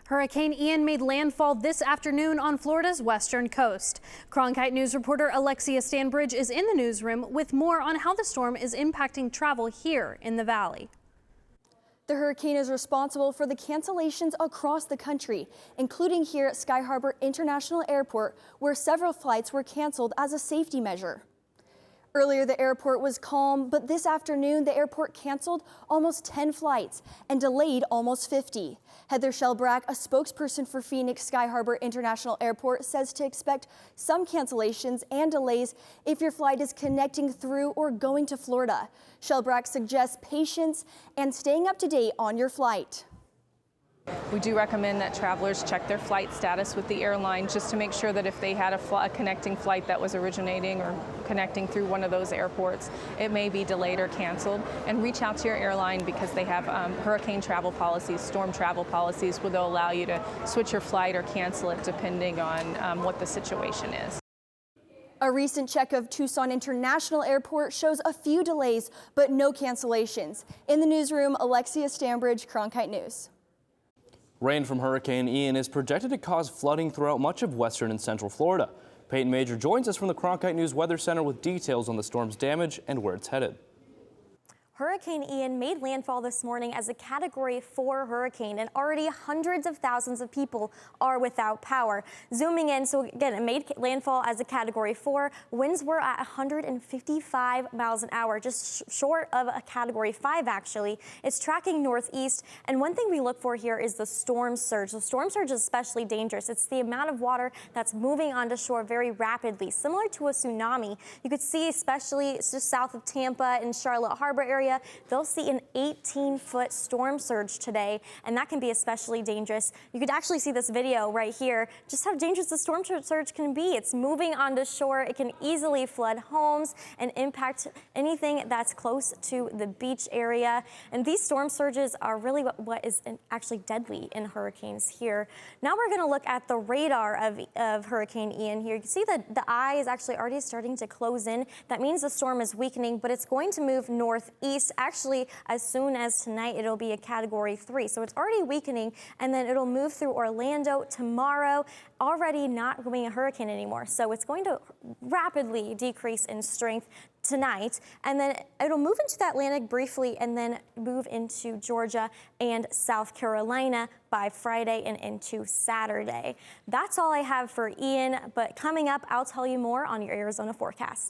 Hurricane Ian made landfall this afternoon on Florida's western coast. Cronkite News reporter Alexia Stanbridge is in the newsroom with more on how the storm is impacting travel here in the valley. The hurricane is responsible for the cancellations across the country, including here at Sky Harbor International Airport, where several flights were canceled as a safety measure. Earlier, the airport was calm, but this afternoon, the airport canceled almost 10 flights and delayed almost 50. Heather Shelbrack, a spokesperson for Phoenix Sky Harbor International Airport, says to expect some cancellations and delays if your flight is connecting through or going to Florida. Shelbrack suggests patience and staying up to date on your flight. We do recommend that travelers check their flight status with the airline just to make sure that if they had a connecting flight that was originating or connecting through one of those airports, it may be delayed or canceled. And reach out to your airline because they have hurricane travel policies, storm travel policies, where they'll allow you to switch your flight or cancel it depending on what the situation is. A recent check of Tucson International Airport shows a few delays, but no cancellations. In the newsroom, Alexia Stanbridge, Cronkite News. Rain from Hurricane Ian is projected to cause flooding throughout much of western and central Florida. Payton Major joins us from the Cronkite News Weather Center with details on the storm's damage and where it's headed. Hurricane Ian made landfall this morning as a Category 4 hurricane, and already hundreds of thousands of people are without power. Zooming in, so again, it made landfall as a Category 4. Winds were at 155 miles an hour, just short of a Category 5, actually. It's tracking northeast, and one thing we look for here is the storm surge. The storm surge is especially dangerous. It's the amount of water that's moving onto shore very rapidly, similar to a tsunami. You could see, especially just south of Tampa and Charlotte Harbor area, they'll see an 18-foot storm surge today, and that can be especially dangerous. You could actually see this video right here, just how dangerous the storm surge can be. It's moving onto shore. It can easily flood homes and impact anything that's close to the beach area. And these storm surges are really what is actually deadly in hurricanes here. Now we're going to look at the radar of Hurricane Ian here. You can see that the eye is actually already starting to close in. That means the storm is weakening, but it's going to move northeast. Actually, as soon as tonight, it'll be a Category 3. So it's already weakening, and then it'll move through Orlando tomorrow, already not being a hurricane anymore. So it's going to rapidly decrease in strength tonight, and then it'll move into the Atlantic briefly and then move into Georgia and South Carolina by Friday and into Saturday. That's all I have for Ian, but coming up, I'll tell you more on your Arizona forecast.